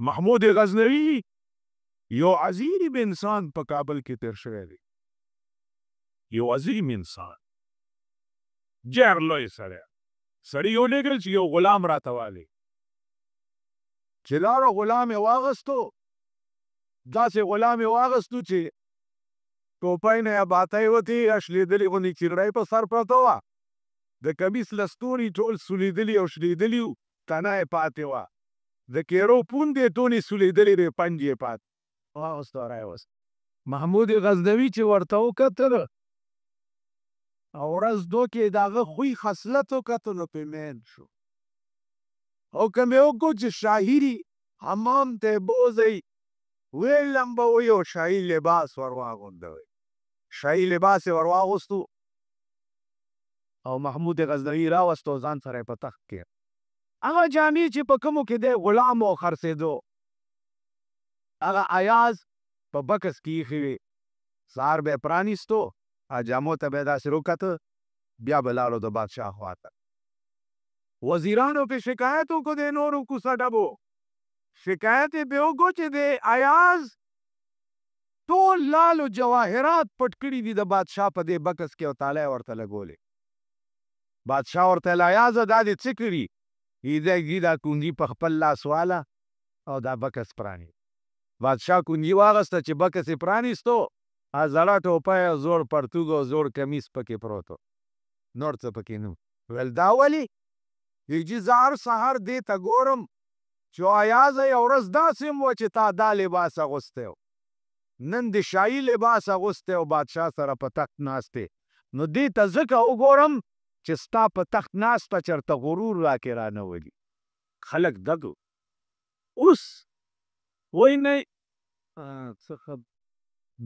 محمود غزنوي یو عظیم انسان په کابل کې تیر شوی دی. یو عظیم انسان ډېر لوی سړی. سړي ولېږل چې یو غلام راته والي. چې لاړو غلام یې واغستو. داسې غلام یې واغستو چې ټوپۍ نه یې باتی وتې شلېدلې غوندې چرړۍ په سر پرته وه. د کمیس لستوڼي ټول سولیدلي او شلېدلي وو. تنه یې پاتې وه. د کیرو پوندې ټولې سولیدلې وې پنډ یې پاتې. واغستو راوست. محمود غزنوي چې ورته وکتل او ورځ دو کې د هغه خوی خصلت وکتل نو پې مین شو. حکم یې وکړو چې شاهي حمام ته یې بوځئ ویې لمبوئ او شاهي لباس ور واغوندوئ. شاهي لباس یې ور واغوستو او محمود غزنوي راوستو ځان سره یې په تخت کې هغه جامې چې په کومو کې دی غلام او خرڅېدو هغه ایاز په بکس کې ایښې وې. سهار به یې پرانیستو جامو ته به یې داسې وکته بیا به لاړو د بادشاه خواته. وزیرانو پې شکایت وکړو د نورو کوڅه ډبو. شکایت یې پې وکړو چې د ایاز ټول لال و جواهرات پټ کړي دي د بادشاه په دې بکس کې او تالی ورته لګولې. بادشاه ورته ویل ایازه دا دې څه کړي؟ دی دا کونجي په خپل لاس واله او دا بکس پرانیست. بادشاه کونجي واغسته چې بکس یې پرانیستو زړه ټوپۍ او زوړ پرتوګ او زوړ کمیس پکې پروت و. نور څه پکې نه و. ویل دا ولې؟ چې زه هر سهار دې ته ګورم چې ایازه یو ورځ داسې هم وه چې تا دا لباس اغوستی و. نن د شاهي لباس اغوستی او بادشاه سره په تخت ناستې. نو دې ته ځکه وګورم چې ستا په تخت ناسته چېرته غرور راکې رانه ولي. خلک دګ اوس وایي نه څه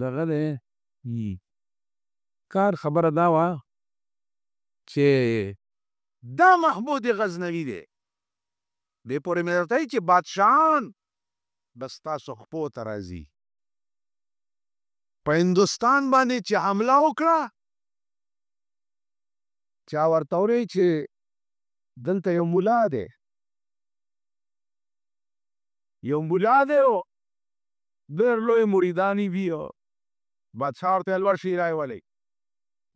دغه دی کار خبره دا وه چې دا محمود غزنوي دی. دې پورې مې درته وایي چې بادشاهان به ستاسو خپو ته راځي. په هندوستان باندې چې حمله وکړه چا ورته وویل چې دلته یو ملا دی. یو ملا دی او ډېر لوی مریدان یې وي. بادشاه ورته ویل ورشئ رایولئ.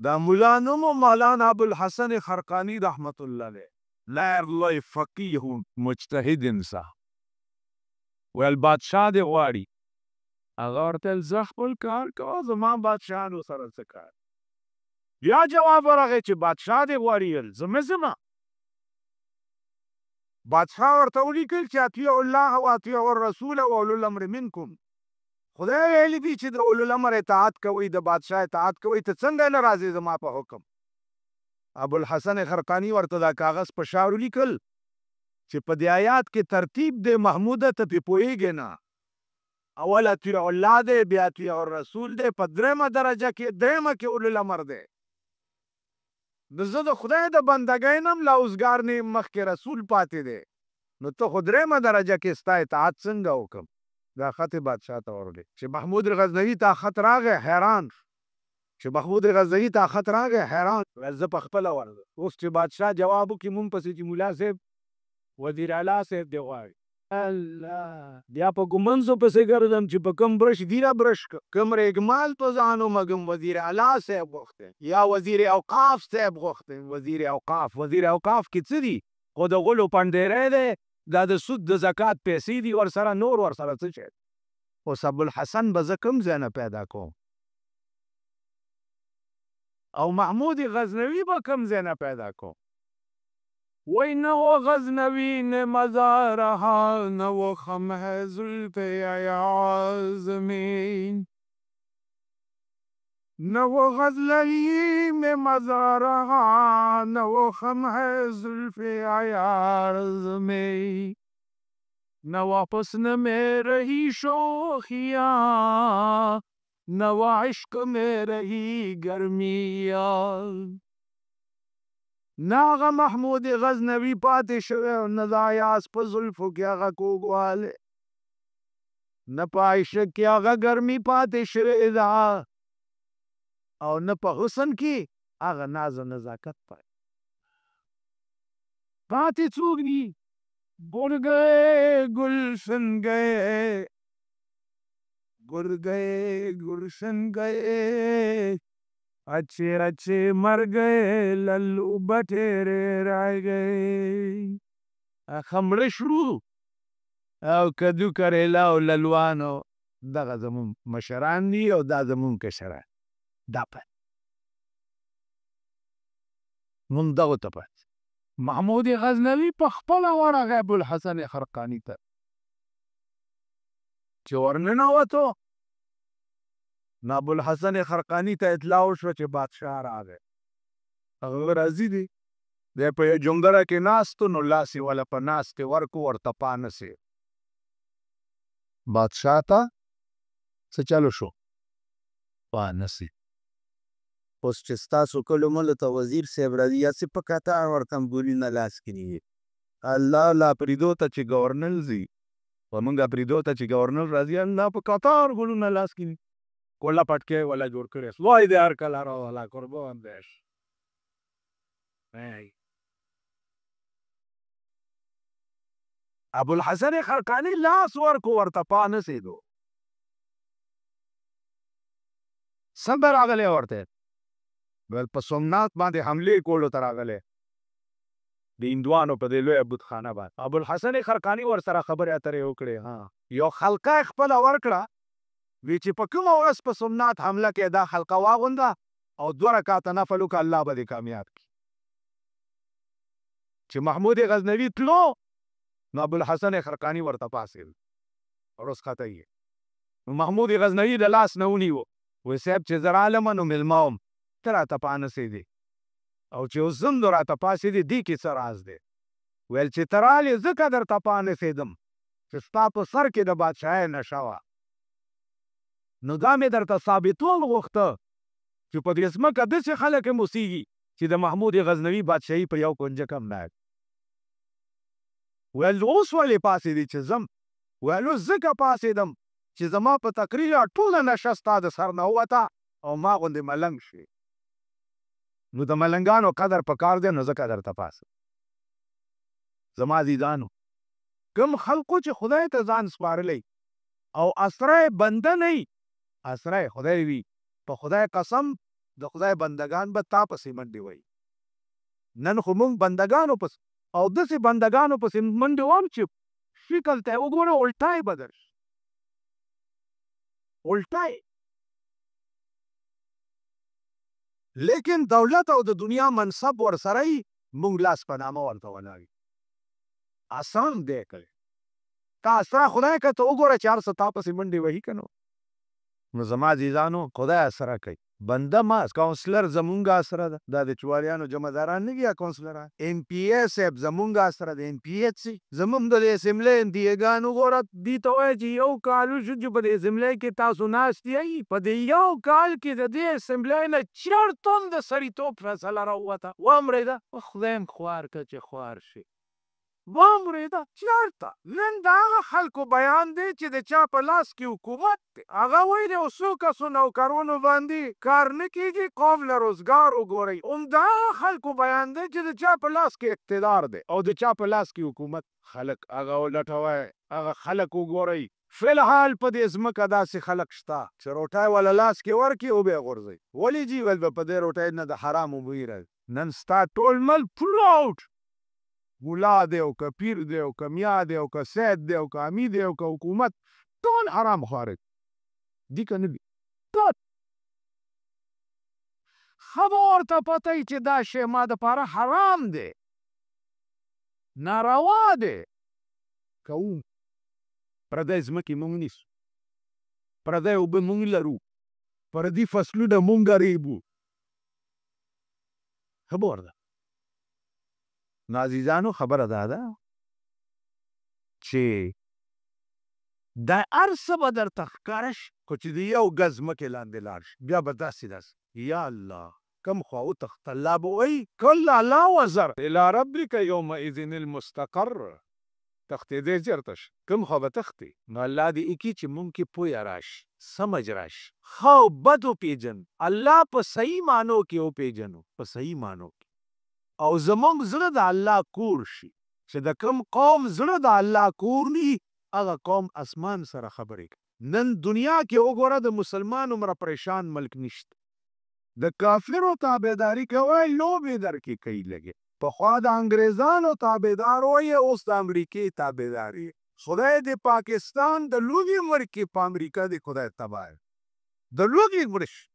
دا ملا نوم و مولانا ابوالحسن خرقاني رحمت الله علیه. ډېر لوی فقیه و مجتهد انسان. ویل بادشاه دې غواړي. هغه ورته ویل زه خپل کار کوم زما بادشاهانو سره څه کار. بیا جواب ورغی چې بادشاه دې غواړي ویل زه مه ځمه. بادشاه ورته ولیکل چې اطیعوا الله و اطیعوا الرسول و اولو الامر منکم. خدای ویلي دي چې د اولو الامر اطاعت کوئ د بادشاه اطاعت کوئ ته څنګه نه راځې زما په حکم. ابوالحسن خرقاني ورته دا کاغذ په شا ولیکل چې په دې آیات کې ترتیب دی محموده ته پې پوهېږې نه. اول اطیعوا الله دی بیا اطیعوا الرسول دی په درېیمه درجه کې درېیمه کې اولو الامر دی. زه د خدای د بندګۍ نه هم لا اوزګار نه یم مخکې رسول پاتې دی نو ته خو درېیمه درجه کې ستا اطاعت څنګه وکړم. دا خط یې بادشاه ته ورولې چې محمود غزنوي ته خط راغی حیران چې محمود غزنوي ته خط راغی حیران زه په خپله ورځم. اوس چې بادشاه جواب وکړي مونږ پسې چې ملا صاحب وزیر اعلی صاحب دې غواړي. الله بیا په ګمنځو پسې ګرځم چې په کوم برش دیره برش کوم ریګمال په ځان ومږم. وزیر اعلی صاحب غوښتی یا وزیر اوقاف صاحب غوښتی. وزیر اوقاف کې څه دي؟ خو د غلو پنډیری دی دا د سود د زکات پیسې دي ورسره نور ورسره څه شی. اوس ابوالحسن به زه کوم ځای نه پیدا کوم او محمود غزنوي به کوم ځای نه پیدا کوم. وی نه و غزنوی نه مزارها نه و خمه زلف ایازمین نه و غزنوی نه مزارها نه و خمه زلف ایازمین نه واپس نه میں رہی شوخیاں نه و عشق میں رہی گرمیاں. نه هغه محمود غزنوي پاتې شوی او نه د ایاز په زلفو کې هغه کوږوالی نه په عشق کې هغه ګرمي پاتې شوې ده او نه په حسن کې هغه ناز و نزاکت پاتې څوک دي गुड़ गए गुलशन गए, गुड़ गए गुलशन गए, अच्छे अच्छे मर गए, लल्लू बटेरे रह गए। खमड़े शुरू او کدو کریلا او للوانو دغه زمون مشران دي او دا زمون کشران دا په مون دغه ته په محمود غزنوي په خپله ورغی ابوالحسن خرقاني ته چې ورننوتو نو ابوالحسن خرقاني ته اطلاع وشوه چې بادشاه راغی. هغه راضي دی دی په یو جونګړه کې ناست و نو لاس یې وله په ناس کې ورکو ورته پانسې بادشاه ته څه چلو شو پانسې اوس چې ستاسو کلو ملو ته وزیر صاحب راځي یاسې په قطار ورکم بولونه لاس کې نیي الله لا پریدو ته چې ګورنر ځي په موږ پریدو ته چې ګورنر راځي الله په قطار ګلونه لاس کې نیي کوله پټکې ولا جوړ کړی وای دې هر کله راولا قربان دیش ابوالحسن خرقاني لاس ورکو ورته پانسېدو څنګه راغلی ورته ول په سومنات باندې حملې کولو ته راغلی د هندوانو په دې لویه بتخانه باندې ابوالحسن خرقاني ورسره خبرې اترې وکړې یو خلقه یې خپله ورکړه وی چې په کومه ورځ په سومنات حمله کې دا خلقه واغونده او 2 رکعته نفل وکړه الله به دې کامیاب کړي چې محمود غزنوي تلو نو ابوالحسن خرقاني ورته پاسېد رخصته یې محمود غزنوي د لاس نه ونیو وی صاحب چې زه رالمه نو مېلمه وم ته راته پانسېدې او چې اوس زم نو راته پاسېدې دې کې څه راز دی ویل چې ته رالې ځکه درته پانسېدم چې ستا په سر کې د بادشاهۍ نشه وه نو دا مې درته ثابتول غوښته چې په دې ځمکه داسې خلک هم اوسېږي چې د محمود غزنوي بادشاهي په یو کنجه کم نه ویل اوس ولې پاسېدې چې ځم ویل اوس ځکه پاسېدم چې زما په تقریر ټوله نشه ستا د سر نه ووته او ما غوندې ملنګ شي نو د ملنګانو قدر په کار دی نو ځکه درته پاسم زما عزیزانو کوم خلقو چې خدای ته ځان سپارلی او اسره بنده نه وي اسره خدای وي په خدای قسم د خدای بندگان به تا پسې منډې وایي نن خو موږ بندگانو پسې او داسې بندگانو پسې منډې وم چې شکل ته یې وګوره الټای به درشي الټای لیکن دولت او د دنیا منصب ورسره یي موږ لاس په نامه ورته ولاړ یو آسان دی کوي تا اسره خدای که ته وګوره چې هر څه تا پسې منډې وهي که نو زما عزیزانو خدای اسره کوي بنده ما کاونسلر زمونږ اسره ده دا د چواریانو جمعداران نه دي یا کاونسلران ایم پی اے صاحب زمونږ اسره ده ایم پی اے سي زمونږ د اسمبلۍ انتیګان وګوره دې ته وایي چې یو کال وشو چې په دې اسمبلۍ کې تاسو ناست یئ په دې یو کال کې د دې اسمبلۍ نه چېرته هم د سړیتوب فیصله راووته واورېده خدای هم خوار که چې خوار شي واورېده چېرته نن د هغه خلکو بیان دی چې د چا په لاس کې حکومت دی هغه وایي د یو څو کسو نوکرونو باندې کار نه کېږي قوم له روزګار وګورئ همدا هغه خلکو بیان دی چې د چا په لاس کې اقتدار دی او د چا په لاس کې حکومت خلک هغه ولټوئ هغه خلک وګورئ فلحال په دې ځمکه داسې خلک شته چې روټۍ والا لاس کې ورکړي او بیا غورځوي ولې جي ویل به په دې روټۍ نه د حرامو بوی راځي نن ستا ټول مل پروډ مولا دی او که پیر دی او که میا دی او که سید دی او که امي دی او که حکومت ټول حرام خواره دي که نه دي ټول ښه به ورته پته وي چې دا شی ما دپاره حرام دی ناروا دی کوو پردی ځمکې موږ نیسو پردی اوبه موږ لرو پردي فصلونه موږ ریبو ښه به ورته نو عزیزانو خبره دا ده چې دا هر څه به درته ښکاره شي خو چې د یو ګز ځمکې لاندې لاړ شي بیا به داسې یا الله کم خوا وتښته الله به وایي کله لا وزر الی ربک یومئذ المستقر تښتېدی چېرته شي کوم خوا به تښتې نو الله دې وکړي چې مونږ کې پویه راشي سمج راشي ښه او بد وپېژنو الله په صحیح معنو کې وپېژنو په صحیح معنو کې او زمونږ زړه د الله کور شي چې د کوم قوم زړه د الله کور وي هغه قوم اسمان سره خبرې کوي. نن دنیا کې وګوره د مسلمان عمره پریشان ملک نشته. د کافرو تابعداري کوئ لوبې درکې کوي لګي. پخوا د انګریزانو تابعدار وایې اوس د امریکې تابعداري. خدای د پاکستان د لوږې مړ کې په امریکا د خدای تباه. د لوږې مړ شي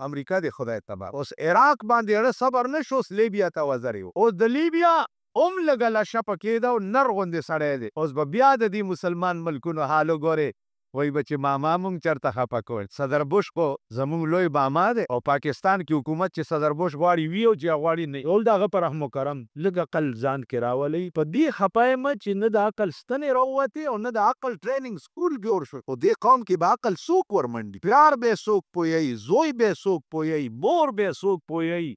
امریکا د خدای تباه. اوس عراق باندې اړه صبر نه شو اوس لیبیا ته وزرې و. اوس د لیبیا هم لږه لشه پکې ده او نر غوندې سړی دی. اوس به بیا د دې مسلمان ملکونو حال وګورې وایي به چې ماما مونږ چېرته خفه کول. صدر بوش خو زمونږ لوی ماما دی او پاکستان کې حکومت چې صدر بوش غواړي وي او چې غواړي نه ول د هغه په رحم و کرم لږ عقل ځان کې راولئ. په دې خفه یم چې نه د عقل ستنې راووتې او نه د عقل ټریننګ سکول جوړ شو. خو دې قوم کې به عقل څوک ورمنډي؟ پلار به یې څوک پوهیي، زوی به یې څوک پوهیي، مور به یې څوک پوهیي،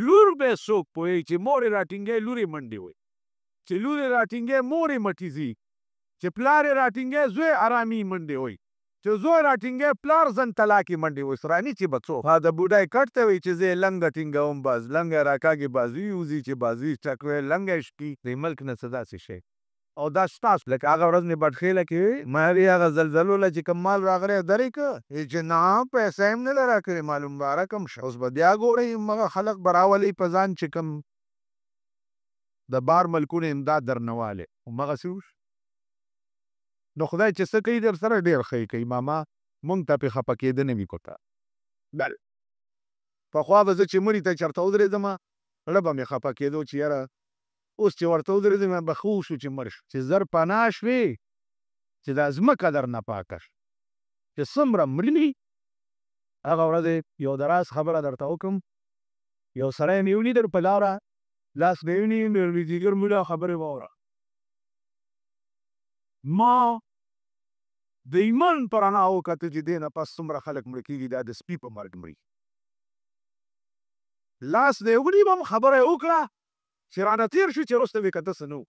لور به یې څوک پوهیي چې مور یې راټینګی لور یې منډې وایي، چې لور یې راټینګی مور یې مټیزي، چې پلار یې راټینګی زوی ارامي منډې وایي، چې زوی راټینګی پلار زن طلاقې منډې وایي. سراني چې به څوک د بوډای کټ ته وایي چې زه یې لنګه ټینګوم باز لنګه راکاږي بازوي وځي چې بازوي ټکوي لنګه شکي. د ملک نه څه داسې شی او دا ستاسو لکه هغه ورځ مې بټخېله کې ما هغه زلزلو له چې کوم مال راغلی درې که چې نه پیسې هم نه ده راکړې معلوم مبارک هم شه. اوس به بیا ګورئ مغه خلک به راولئ په ځان چې کوم د بار ملکونو امداد درنوالی همغسې وشو. نو خدای چې څه کوي در سره ډېر ښه کوي. ماما مونږ ته پې خفه کېده نه وي کوته. بل پخوا به زه چې مړي ته چېرته ودرېدم زړه به مې خفه کېدو چې یاره اوس چې ورته ودرېدم به ښه وشو چې مړ شو. چې زر پناه شوې چې دا ځمکه درنه پاکه شوه چې څومره مړي هغه ورځ یو د راز خبره درته وکړم. یو سړی مې ولیدل په لاره لاس مې ونیو مې دیګر مولا خبرې واوره. ما د ایمان په رڼا وکته چې دې نه پس څومره خلک مړه کېږي دا د سپي په مرګ مري. لاس دې ونیوم خبره یې وکړه چې رانه تېر شو چې وروسته مې کته څه نه و.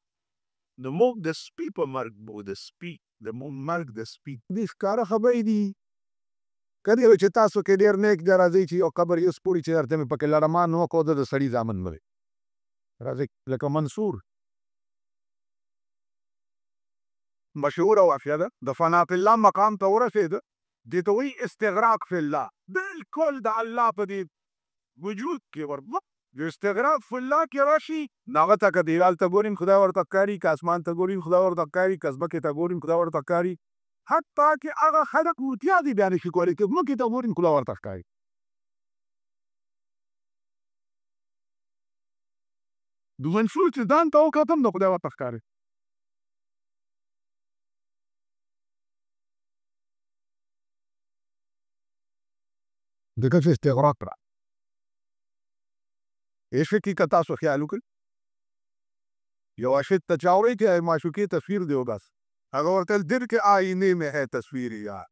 د موږ د سپي په مرګ و د سپي د مرګ د سپي دې ښکاره خبرې دي. که دې چې تاسو کې ډېر نیک دی راځئ چې یو قبر یې سپوري چې درته مې پکې لړمان وکړو د سړي زامن مړی راځئ لکه منصور مشهوره واقعه ده. د فنا فی الله مقام ته ورسېده دې ته وایي استغراق فی الله. بالکل د الله په دې وجود کې ور د استغراق فی الله کې راشي نو هغه ته که دیوال ته ګوریم خدای ورته ښکاري، که اسمان ته ګوریم خدای ورته ښکاري، که ځمکې ته ګوریم خدای ورته ښکاري. حتی کې هغه خلک متیا دي بیا نشي کولی که ځمکې ته ګوریم خدای ورته ښکاري. د منصور چې ځان ته وکتم نو خدای ورته ښکاري. ځکه چې استغراق را عشق کی که تاسو خیال وکړئ یو عاشق ته چا وایي چې معشوقې تصویر دې وباس هغه ورته ویل دل کې آئینه میں ہے تصویر یار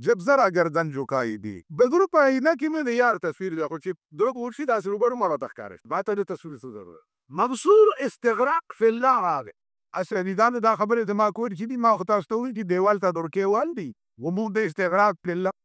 جب ذرا گردن جھکائی دی بدرو په آئینه کې مې د یار تصویر دی خو چې دروغ وشي داسې روبرو ما راته ښکاري ما ته د تصویر څه ضرورت. منصور استغراق فی الله راغی. اسدیدان دا خبرې زما کور چې دي ما خو تاسو ته وویل چې دیوال ته دورکې وال دي وموږ د استغراق فی الله